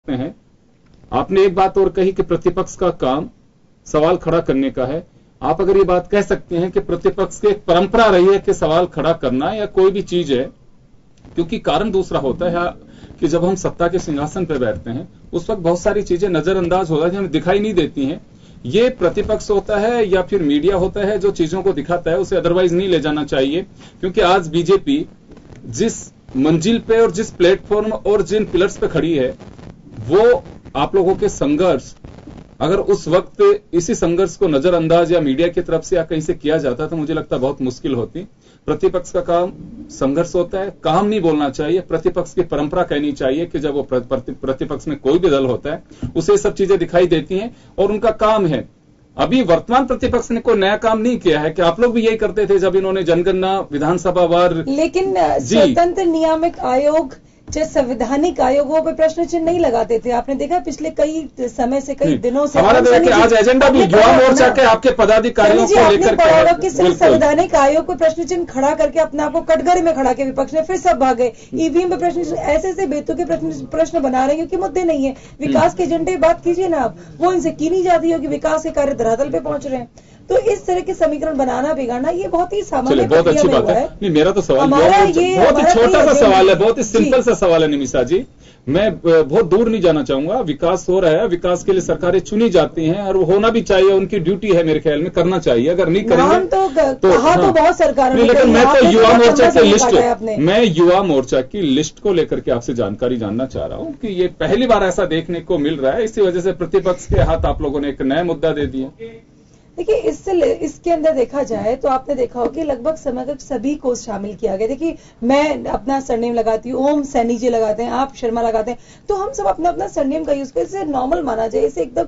हैं। आपने एक बात और कही कि प्रतिपक्ष का काम सवाल खड़ा करने का है। आप अगर ये बात कह सकते हैं कि प्रतिपक्ष की एक परंपरा रही है कि सवाल खड़ा करना या कोई भी चीज है, क्योंकि कारण दूसरा होता है कि जब हम सत्ता के सिंहासन पर बैठते हैं उस वक्त बहुत सारी चीजें नजरअंदाज हो जाती हैं, हमें दिखाई नहीं देती हैं। ये प्रतिपक्ष होता है या फिर मीडिया होता है जो चीजों को दिखाता है, उसे अदरवाइज नहीं ले जाना चाहिए। क्योंकि आज बीजेपी जिस मंजिल पे और जिस प्लेटफॉर्म और जिन पिलर्स पे खड़ी है, वो आप लोगों के संघर्ष, अगर उस वक्त इसी संघर्ष को नजरअंदाज या मीडिया की तरफ से या कहीं से किया जाता तो मुझे लगता बहुत मुश्किल होती। प्रतिपक्ष का काम संघर्ष होता है, काम नहीं बोलना चाहिए। प्रतिपक्ष की परंपरा कहनी चाहिए कि जब वो प्रतिपक्ष में कोई भी दल होता है उसे सब चीजें दिखाई देती हैं और उनका काम है। अभी वर्तमान प्रतिपक्ष ने कोई नया काम नहीं किया है कि आप लोग भी यही करते थे जब इन्होंने जनगणना विधानसभा वार, लेकिन स्वतंत्र नियामक आयोग जो संवैधानिक आयोगों पे प्रश्न चिन्ह नहीं लगाते थे। आपने देखा पिछले कई समय से, कई दिनों से हमारा आज एजेंडा भी युवा मोर्चा के आपके पदाधिकारियों को लेकर के संवैधानिक आयोग पे प्रश्न चिन्ह खड़ा करके अपने आप को कटघरे में खड़ा के विपक्ष ने फिर सब भागे। ईवीएम पे प्रश्न ऐसे ऐसे बेतुके प्रश्न बना रहे हैं क्योंकि मुद्दे नहीं है। विकास के एजेंडे बात कीजिए ना आप, वो इनसे की नहीं जाती होगी, विकास के कार्य धरातल पे पहुंच रहे हैं। तो इस तरह के समीकरण बनाना बिगाड़ना ये बहुत ही सामान्य बहुत अच्छी बात है। नहीं, मेरा तो सवाल बहुत ही छोटा सा सवाल है, बहुत ही सिंपल सा सवाल है निमिषा जी। मैं बहुत दूर नहीं जाना चाहूंगा। विकास हो रहा है, विकास के लिए सरकारें चुनी जाती हैं और होना भी चाहिए, उनकी ड्यूटी है मेरे ख्याल में, करना चाहिए। अगर नहीं करेंगे तो बहुत सरकार, लेकिन मैं तो युवा मोर्चा की लिस्ट, मैं युवा मोर्चा की लिस्ट को लेकर के आपसे जानकारी जानना चाह रहा हूं कि ये पहली बार ऐसा देखने को मिल रहा है। इसी वजह से प्रतिपक्ष के हाथ आप लोगों ने एक नया मुद्दा दे दिया। देखिए, इसके अंदर देखा जाए तो आपने देखा हो कि लगभग समग्र सभी को शामिल किया गया। देखिए, मैं अपना सरनेम लगाती हूँ, ओम सैनी जी लगाते हैं, आप शर्मा लगाते हैं, तो हम सब अपना अपना सरनेम का यूज करें। इसे नॉर्मल माना जाए, इसे एकदम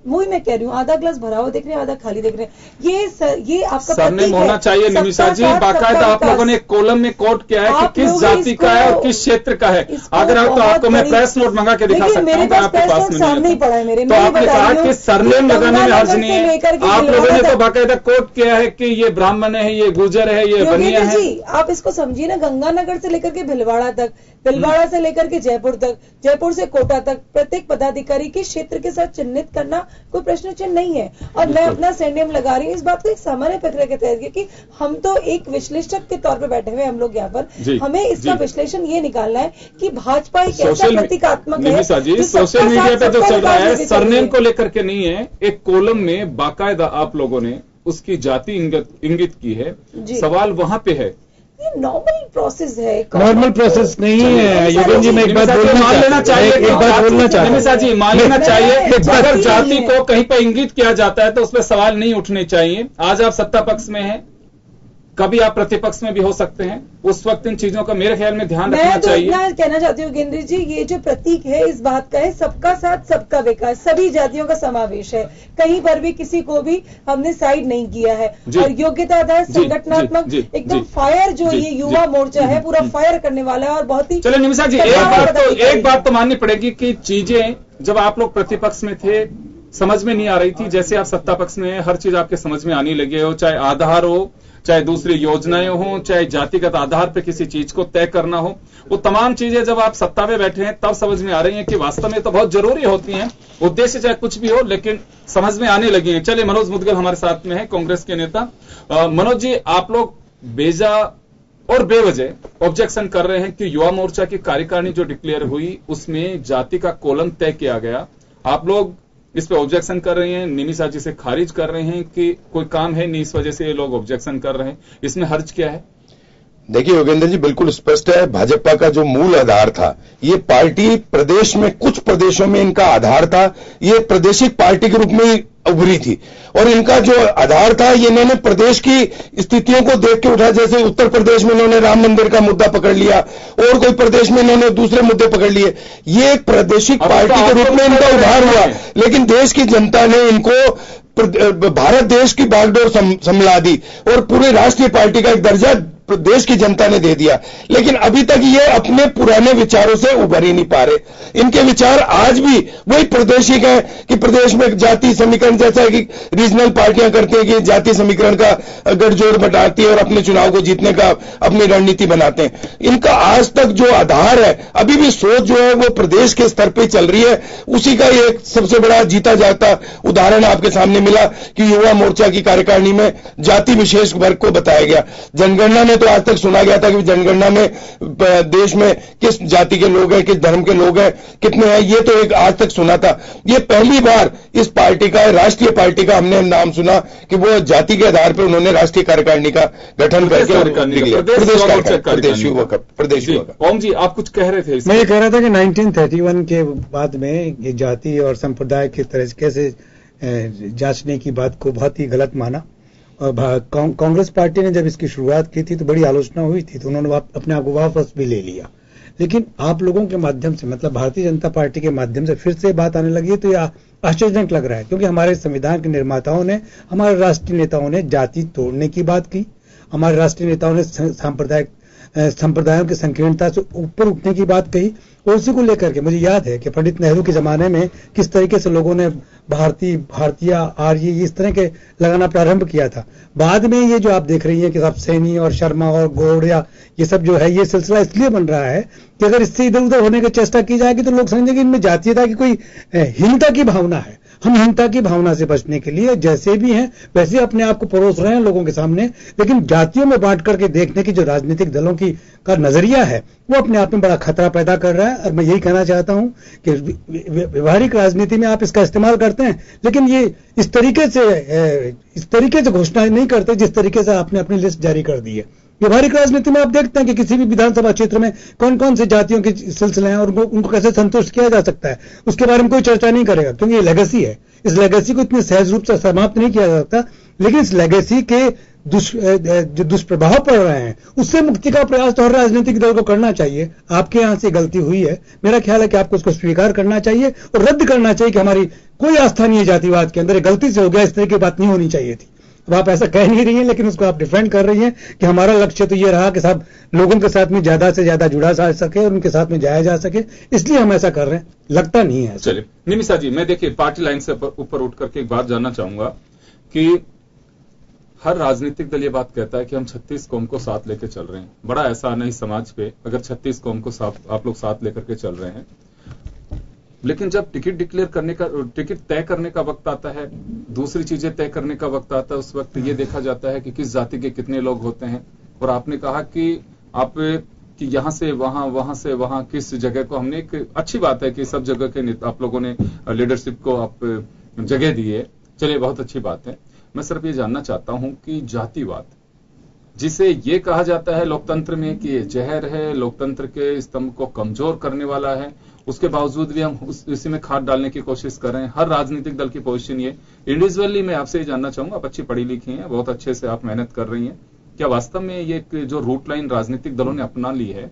वही मैं कह रही हूँ, आधा ग्लास भरा हुआ देख रहे हैं, आधा खाली देख रहे हैं। ये आपका सरनेम होना चाहिए निमिषा जी। बाकायदा आप लोगों ने कॉलम में कोट किया है कि किस जाति का है और किस क्षेत्र का है। अगर आप तो आपको मैं प्रेस नोट मंगा के दिखा सकता हूँ, आपके पास सामने ही पड़ा है मेरे। तो आपने कहा कि सरनेम लगाने में हर्ज नहीं है। आप लोगों ने तो बाकायदा कोट किया है कि ये ब्राह्मण है, ये गुर्जर है, ये बनिया है। जी, आप इसको समझिए ना, गंगानगर से लेकर के भिलवाड़ा तक, भिलवाड़ा से लेकर के जयपुर तक, जयपुर से कोटा तक, प्रत्येक पदाधिकारी के क्षेत्र के साथ चिन्हित करना कोई प्रश्न चिन्ह नहीं है। और मैं अपना सरनेम लगा रही हूँ, इस बात को एक सामान्य प्रक्रिया के तहत, क्योंकि हम तो एक विश्लेषक के तौर पर बैठे हुए हम लोग यहाँ पर, हमें इसका विश्लेषण ये निकालना है कि भाजपा एक ऐसा प्रतीकात्मक है। सोशल मीडिया पे जो चल रहा है सरनेम को लेकर के नहीं है, एक कॉलम में बाकायदा आप लोगों ने उसकी जाति इंगित की है। सवाल वहां पे है, ये नॉर्मल प्रोसेस है, नॉर्मल प्रोसेस नहीं है। योगेंद्र जी, मैं एक बात मान लेना चाहिए, एक बात बोलना चाहिए निमिषा जी, मान लेना चाहिए। अगर जाति को कहीं पर इंगित किया जाता है तो उस पर सवाल नहीं उठने चाहिए। आज आप सत्ता पक्ष में हैं, कभी आप प्रतिपक्ष में भी हो सकते हैं, उस वक्त इन चीजों का मेरे ख्याल में ध्यान रखना चाहिए। मैं कहना चाहती हूँ योगेंद्र जी, ये जो प्रतीक है इस बात का है, सबका साथ सबका विकास, सभी जातियों का समावेश है। कहीं पर भी किसी को भी हमने साइड नहीं किया है। और योग्यता आधार संगठनात्मक एकदम फायर जो ये युवा मोर्चा है पूरा फायर करने वाला है। और बहुत ही चलो निमिषा जी, एक बात तो माननी पड़ेगी कि चीजें जब आप लोग प्रतिपक्ष में थे समझ में नहीं आ रही थी, जैसे आप सत्ता पक्ष में हर चीज आपके समझ में आने लगे हो, चाहे आधार हो, चाहे दूसरी योजनाएं हो, चाहे जातिगत आधार पर किसी चीज को तय करना हो, वो तमाम चीजें जब आप सत्ता में बैठे हैं तब समझ में आ रही हैं कि वास्तव में तो बहुत जरूरी होती हैं। उद्देश्य चाहे कुछ भी हो, लेकिन समझ में आने लगी हैं। चलिए, मनोज मुदगल हमारे साथ में है, कांग्रेस के नेता। मनोज जी, आप लोग बेजा और बेवजह ऑब्जेक्शन कर रहे हैं कि युवा मोर्चा की कार्यकारिणी जो डिक्लेयर हुई उसमें जाति का कॉलम तय किया गया। आप लोग इस पे ऑब्जेक्शन कर रहे हैं, निमिषा जी से खारिज कर रहे हैं कि कोई काम है नहीं, इस वजह से ये लोग ऑब्जेक्शन कर रहे हैं। इसमें हर्ज क्या है? देखिए योगेंद्र जी, बिल्कुल स्पष्ट है। भाजपा का जो मूल आधार था, ये पार्टी प्रदेश में, कुछ प्रदेशों में इनका आधार था, ये प्रादेशिक पार्टी के रूप में ही उभरी थी। और इनका जो आधार था, ये इन्होंने प्रदेश की स्थितियों को देख के उठा। जैसे उत्तर प्रदेश में इन्होंने राम मंदिर का मुद्दा पकड़ लिया, और कोई प्रदेश में इन्होंने दूसरे मुद्दे पकड़ लिए। ये एक प्रादेशिक पार्टी के रूप में इनका उभार हुआ, लेकिन देश की जनता ने इनको भारत देश की बागडोर संभला दी और पूरे राष्ट्रीय पार्टी का एक दर्जा देश की जनता ने दे दिया, लेकिन अभी तक ये अपने पुराने विचारों से उभर ही नहीं पा रहे। इनके विचार आज भी वही प्रादेशिक है कि प्रदेश में जाति समीकरण, जैसा कि रीजनल पार्टियां करती हैं कि जाति समीकरण का गठजोड़ बनाती है और अपने चुनाव को जीतने का अपनी रणनीति बनाते हैं। इनका आज तक जो आधार है, अभी भी सोच जो है वो प्रदेश के स्तर पर चल रही है। उसी का एक सबसे बड़ा जीता जाता उदाहरण आपके सामने मिला कि युवा मोर्चा की कार्यकारिणी में जाति विशेष वर्ग को बताया गया। जनगणना में तो आज तक सुना गया था कि जनगणना में देश में किस जाति के लोग हैं, किस धर्म के लोग हैं, कितने हैं, ये तो एक आज तक सुना था। ये पहली बार इस पार्टी का, राष्ट्रीय पार्टी का हमने नाम सुना कि वो जाति के आधार पर उन्होंने राष्ट्रीय कार्यकारिणी का गठन करके प्रदेश युवा। ओम जी, आप कुछ कह रहे थे? मैं ये कह रहा था कि 1931 के बाद में ये जाति और संप्रदाय के तरीके से जांचने की बात को बहुत ही गलत माना, और कांग्रेस पार्टी ने जब इसकी शुरुआत की थी तो बड़ी आलोचना हुई थी, तो उन्होंने अपने आप को वापस भी ले लिया। लेकिन आप लोगों के माध्यम से, मतलब भारतीय जनता पार्टी के माध्यम से फिर से बात आने लगी है, तो यह आश्चर्यजनक लग रहा है, क्योंकि हमारे संविधान के निर्माताओं ने, हमारे राष्ट्रीय नेताओं ने जाति तोड़ने की बात की, हमारे राष्ट्रीय नेताओं ने संप्रदायों की संकीर्णता से ऊपर उठने की बात कही। और उसी को लेकर के मुझे याद है कि पंडित नेहरू के जमाने में किस तरीके से लोगों ने भारतीय आर्य इस तरह के लगाना प्रारंभ किया था। बाद में ये जो आप देख रही हैं कि सब सैनी और शर्मा और गौड़िया, ये सब जो है, ये सिलसिला इसलिए बन रहा है कि अगर इससे इधर उधर होने की चेष्टा की जाएगी तो लोग समझेंगे इनमें जातीयता की कोई हीनता की भावना है। हम हीनता की भावना से बचने के लिए जैसे भी हैं वैसे अपने आप को परोस रहे हैं लोगों के सामने, लेकिन जातियों में बांट करके देखने की जो राजनीतिक दलों की का नजरिया है वो अपने आप में बड़ा खतरा पैदा कर रहा है। और मैं यही कहना चाहता हूं कि व्यवहारिक राजनीति में आप इसका इस्तेमाल करते हैं, लेकिन ये इस तरीके से घोषणा नहीं करते जिस तरीके से आपने अपनी लिस्ट जारी कर दी है। व्यवहारिक राजनीति में आप देखते हैं कि किसी भी विधानसभा क्षेत्र में कौन कौन से जातियों के सिलसिले हैं और उनको कैसे संतुष्ट किया जा सकता है, उसके बारे में कोई चर्चा नहीं करेगा, क्योंकि ये लेगेसी है। इस लेगेसी को इतने सहज रूप से समाप्त नहीं किया जा सकता, लेकिन इस लेगेसी के जो दुष्प्रभाव पड़ रहे हैं उससे मुक्ति का प्रयास तो हर राजनीतिक दल को करना चाहिए। आपके यहां से गलती हुई है, मेरा ख्याल है कि आपको उसको स्वीकार करना चाहिए और रद्द करना चाहिए कि हमारी कोई आस्था नहीं है जातिवाद के अंदर, गलती से हो गया, इस तरह की बात नहीं होनी चाहिए थी। अब आप ऐसा कह नहीं रही हैं, लेकिन उसको आप डिफेंड कर रही हैं कि हमारा लक्ष्य तो ये रहा कि साहब लोगों के साथ में ज्यादा से ज्यादा जुड़ा जा सके और उनके साथ में जाया जा सके, इसलिए हम ऐसा कर रहे हैं। लगता नहीं है। चलिए निमिषा जी, मैं देखिए पार्टी लाइन से ऊपर उठ करके एक बात जानना चाहूंगा कि हर राजनीतिक दल ये बात कहता है कि हम 36 कौम को साथ लेकर चल रहे हैं। बड़ा एहसान है इस समाज पे अगर 36 कौम को आप लोग साथ लेकर के चल रहे हैं, लेकिन जब टिकट डिक्लेयर करने का, टिकट तय करने का वक्त आता है, दूसरी चीजें तय करने का वक्त आता है, उस वक्त ये देखा जाता है कि किस जाति के कितने लोग होते हैं। और आपने कहा कि कि यहां से वहां से वहां किस जगह को, हमने एक अच्छी बात है कि सब जगह के आप लोगों ने लीडरशिप को आप जगह दी है, चलिए बहुत अच्छी बात है। मैं सिर्फ ये जानना चाहता हूं कि जातिवाद जिसे ये कहा जाता है लोकतंत्र में कि ये जहर है, लोकतंत्र के स्तंभ को कमजोर करने वाला है, उसके बावजूद भी हम इसी में खाद डालने की कोशिश कर रहे हैं। हर राजनीतिक दल की पोजीशन ये। इंडिविजुअली मैं आपसे ये जानना चाहूंगा, आप अच्छी पढ़ी लिखी हैं, बहुत अच्छे से आप मेहनत कर रही हैं, क्या वास्तव में ये जो रूट लाइन राजनीतिक दलों ने अपना ली है,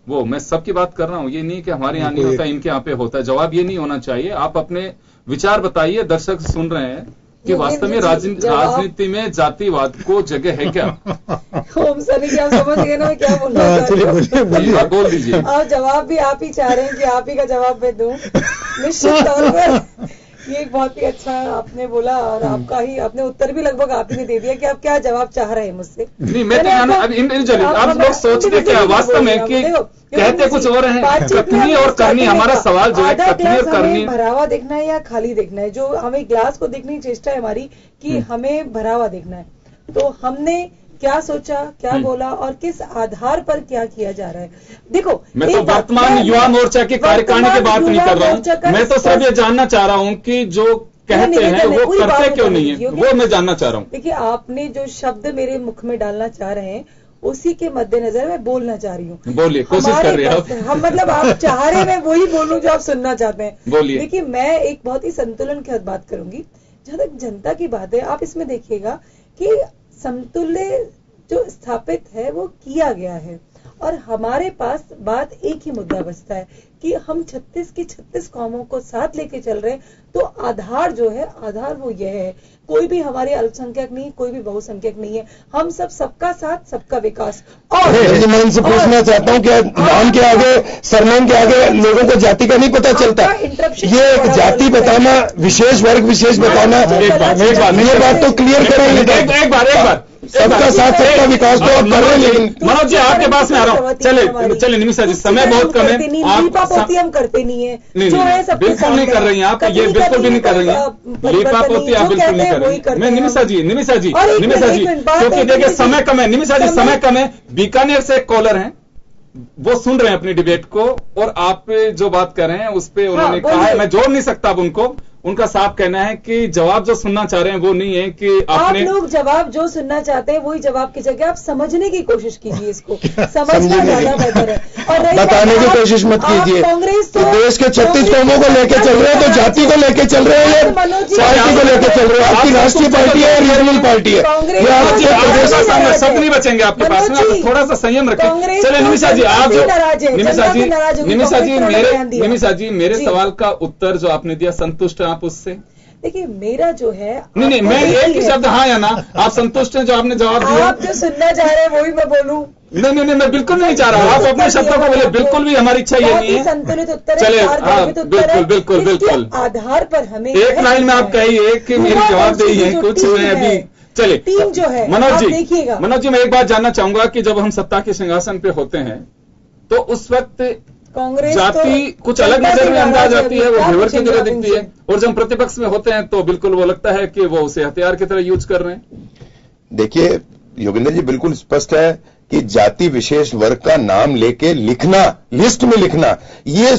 वो मैं सबकी बात कर रहा हूं, ये नहीं कि हमारे यहाँ नहीं होता इनके यहाँ पे होता है, जवाब ये नहीं होना चाहिए। आप अपने विचार बताइए, दर्शक सुन रहे हैं कि वास्तव में राजनीति में जातिवाद को जगह है क्या? ओम सर क्या समझ गए ना मैं क्या बोल रहा हूँ? बोल दीजिए। और जवाब भी आप ही चाह रहे हैं कि आप ही का जवाब मैं दूं। निश्चित तौर पर ये एक बहुत ही अच्छा आपने बोला और आपका ही आपने उत्तर भी लगभग आप ही ने दे दिया कि आप क्या जवाब चाह रहे हैं मुझसे। नहीं मैं तो आप लोग सोचते क्या वास्तव में कि कहते कुछ और हैं, कथनी और करनी। हमारा सवाल जो है कथनी और करनी, भरा हुआ देखना है या खाली देखना है? जो हमें ग्लास को देखने की चेष्टा है हमारी कि हमें भरा हुआ देखना है, तो हमने क्या सोचा, क्या बोला और किस आधार पर क्या किया जा रहा है? देखो मैं तो वर्तमान युवा मोर्चा के कार्यकारिणी की बात नहीं कर रहा हूँ, मैं तो सिर्फ ये जानना चाह रहा हूँ कि जो कहते हैं वो करते क्यों नहीं है, वो मैं जानना चाह रहा हूँ। देखिए आपने जो शब्द मेरे मुख में डालना चाह रहे हैं उसी के मद्देनजर मैं बोलना चाह रही हूँ। बोलिए, कोशिश कर रहे हैं हम मतलब आप चाह रहे हैं मैं वही बोलूं जो आप सुनना चाहते हैं। बोलिए। देखिए मैं एक बहुत ही संतुलन की बात करूंगी। जहां तक जनता की बात है, आप इसमें देखिएगा कि समतुल्य जो स्थापित है वो किया गया है और हमारे पास बात एक ही मुद्दा बचता है कि हम 36 की 36 कौमों को साथ लेके चल रहे हैं। तो आधार जो है, आधार वो ये है, कोई भी हमारे अल्पसंख्यक नहीं, कोई भी बहुसंख्यक नहीं है, हम सब सबका साथ सबका विकास। और मैं इनसे पूछना चाहता हूँ कि नाम के आगे, सरनेम के आगे लोगों को जाति का नहीं पता चलता। ये जाति बताना, विशेष वर्ग विशेष बताना, ये बात तो क्लियर करेंगे। एक बार सबका साथ सबका विकास तो आप कर रहे हैं, लेकिन मनोज जी आपके पास में आ रहा हूँ। चले निमिषा जी, समय बहुत कम है। आप हम करते नहीं है, जो है सब बिल्कुल नहीं कर रही हैं आप, ये बिल्कुल भी नहीं कर रही हैं। लीपा पोती आप बिल्कुल नहीं कर रही। मैं निमिषा जी क्योंकि देखिए समय कम है, निमिषा जी समय कम है। बीकानेर से एक कॉलर हैं, वो सुन रहे हैं अपनी डिबेट को, और आप जो बात कर रहे हैं उस पे उन्होंने कहा है, मैं जोड़ नहीं सकता अब उनको। उनका साफ कहना है कि जवाब जो सुनना चाह रहे हैं वो नहीं है कि आप लोग जवाब जो सुनना चाहते हैं वही जवाब की जगह आप समझने की कोशिश कीजिए, इसको समझना ज्यादा बेहतर है। और बताने की कोशिश मत कीजिए। कांग्रेस तो देश के 36 कौमों को लेकर चल रहे हैं, तो जाति को लेकर चल रहे हैं, ये पार्टी को लेकर चल रहे हैं। आपकी राष्ट्रीय पार्टी है, रीजनल पार्टी है, सब नहीं बचेंगे आपके पास में, आप थोड़ा सा संयम रखें। चले निमिषा जी, आप जो निमिषा जी मेरे सवाल का उत्तर जो आपने दिया, संतुष्ट आप उससे? देखिए मेरा जो है, नहीं मैं एक ही शब्द हाँ या ना, आप संतुष्ट हैं जो आपने जवाब दिया? आप जो सुनना चाह रहे हैं वही मैं बोलूं? नहीं मैं बिल्कुल नहीं चाह रहा हूँ, आप अपने शब्दों को बोले, बिल्कुल भी हमारी इच्छा ये नहीं है। संतुलित उत्तर है, चले बिल्कुल आधार पर हमें एक लाइन में आप कहिए कि मेरी जवाबदेही है कुछ, मैं अभी चले टीम जो है मनोज जी मैं एक बात जानना चाहूंगा कि जब हम सत्ता के सिंहासन पे होते हैं तो उस वक्त कांग्रेस जाति कुछ अलग नजर में अंदाज आती है, वो घेवर की तरह दिखती है, और जब प्रतिपक्ष में होते हैं तो बिल्कुल वो लगता है कि वो उसे हथियार की तरह यूज कर रहे हैं। देखिए योगेंद्र जी, बिल्कुल स्पष्ट है कि जाति विशेष वर्ग का नाम लेके लिखना, लिस्ट में लिखना, ये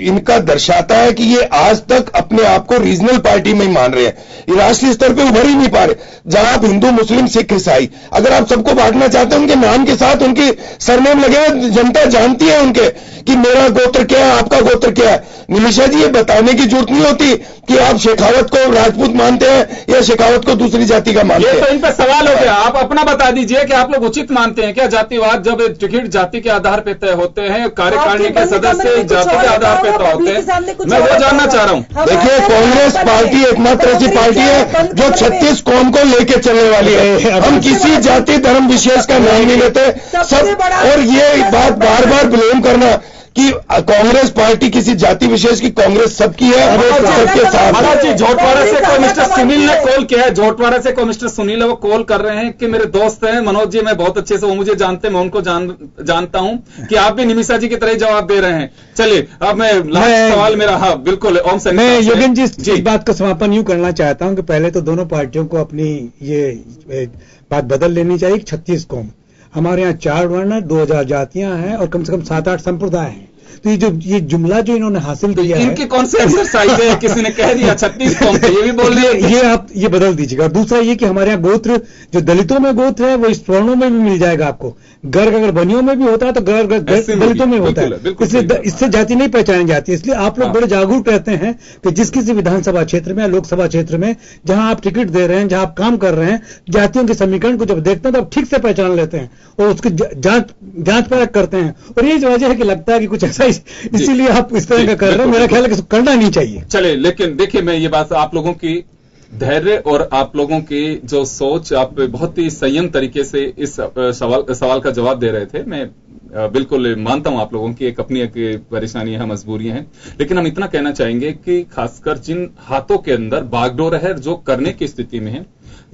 इनका दर्शाता है कि ये आज तक अपने आप को रीजनल पार्टी में ही मान रहे हैं, ये राष्ट्रीय स्तर पे उभर ही नहीं पा रहे। जहां आप हिंदू मुस्लिम सिख ईसाई, अगर आप सबको बांटना चाहते हैं, उनके नाम के साथ उनकी सरनेम लगे, जनता जानती है उनके कि मेरा गोत्र क्या है, आपका गोत्र क्या है। निमिषा जी, ये बताने की जरूरत नहीं होती कि आप शेखावत को राजपूत मानते हैं या शेखावत को दूसरी जाति का मानते हैं। ये तो इन पर सवाल हो गया, आप अपना बता दीजिए कि आप लोग उचित मानते हैं क्या जातिवाद, जब टिकट जाति के आधार पर तय होते हैं, कार्यकारिणी के सदस्य जाति के आधार पर तय होते हैं, मैं वो जानना चाह रहा हूं। देखिए कांग्रेस पार्टी एकमात्र ऐसी पार्टी है जो 36 कौम को लेके चलने वाली है। हम किसी जाति धर्म विशेष का नाम नहीं लेते सब, और ये बात बार बार ब्लेम करना कि कांग्रेस पार्टी किसी जाति विशेष की, कांग्रेस सबकी है, सबके साथ। मनोज जी, झोटवाड़ा से कोई मिस्टर सुनील ने कॉल किया है, झोटवाड़ा से कोई मिस्टर सुनील है, वो कॉल कर रहे हैं कि मेरे दोस्त हैं मनोज जी, मैं बहुत अच्छे से, वो मुझे जानते हैं, मैं उनको जानता हूं कि आप भी निमिषा जी की तरह जवाब दे रहे हैं। चलिए अब मैं सवाल मेरा, हाँ बिल्कुल ओम सर, मैं योगेंद्र जी इस बात का समापन यूं करना चाहता हूं कि पहले तो दोनों पार्टियों को अपनी ये बात बदल लेनी चाहिए। 36 कौम, हमारे यहाँ 4 वर्ण, 2000 जातियां हैं और कम से कम 7-8 संप्रदाय हैं। तो ये जुमला जो इन्होंने हासिल किया है, इनकी कौन सी एक्सरसाइज है? किसी ने कह दिया 36 कौम, ये भी बोल दिया, ये आप ये बदल दीजिएगा। और दूसरा ये कि हमारे यहाँ गोत्र, जो दलितों में गोत्र है वो स्वर्णों में भी मिल जाएगा आपको। गर्ग अगर बनियों में भी होता है तो गर्ग दलितों में होता है, इसलिए इससे जाति नहीं पहचानी जाती। इसलिए आप लोग बड़े जागरूक रहते हैं कि जिस किसी विधानसभा क्षेत्र में, लोकसभा क्षेत्र में जहां आप टिकट दे रहे हैं, जहां आप काम कर रहे हैं, जातियों के समीकरण को जब देखते हैं तो आप ठीक से पहचान लेते हैं और उसकी जांच परख करते हैं। और ये वजह है कि लगता है कि कुछ ऐसा, इसीलिए आप इस तरह का कर रहे हैं। मेरा ख्याल है कि करना नहीं चाहिए। चले, लेकिन देखिए मैं ये बात, आप लोगों की धैर्य और आप लोगों की जो सोच, आप बहुत ही संयम तरीके से इस सवाल का जवाब दे रहे थे। मैं बिल्कुल मानता हूं आप लोगों की एक अपनी एक परेशानियां हैं, मजबूरियां हैं, लेकिन हम इतना कहना चाहेंगे कि खासकर जिन हाथों के अंदर बागडोर है, जो करने की स्थिति में है,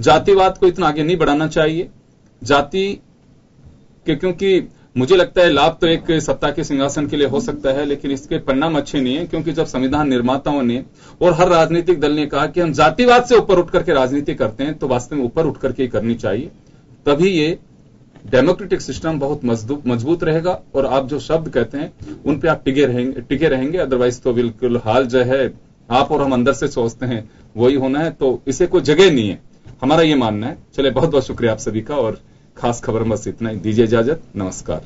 जातिवाद को इतना आगे नहीं बढ़ाना चाहिए। जाति के, क्योंकि मुझे लगता है लाभ तो एक सत्ता के सिंहासन के लिए हो सकता है, लेकिन इसके परिणाम अच्छे नहीं है, क्योंकि जब संविधान निर्माताओं ने और हर राजनीतिक दल ने कहा कि हम जातिवाद से ऊपर उठ करके राजनीति करते हैं, तो वास्तव में ऊपर उठ करके करनी चाहिए, तभी ये डेमोक्रेटिक सिस्टम बहुत मजबूत रहेगा। और आप जो शब्द कहते हैं उन पे आप टिके रहेंगे, अदरवाइज तो बिल्कुल हाल जो है आप और हम अंदर से सोचते हैं वही होना है, तो इसे कोई जगह नहीं है, हमारा ये मानना है। चले, बहुत बहुत शुक्रिया आप सभी का, और खास खबर बस इतना ही, दीजिए इजाजत, नमस्कार।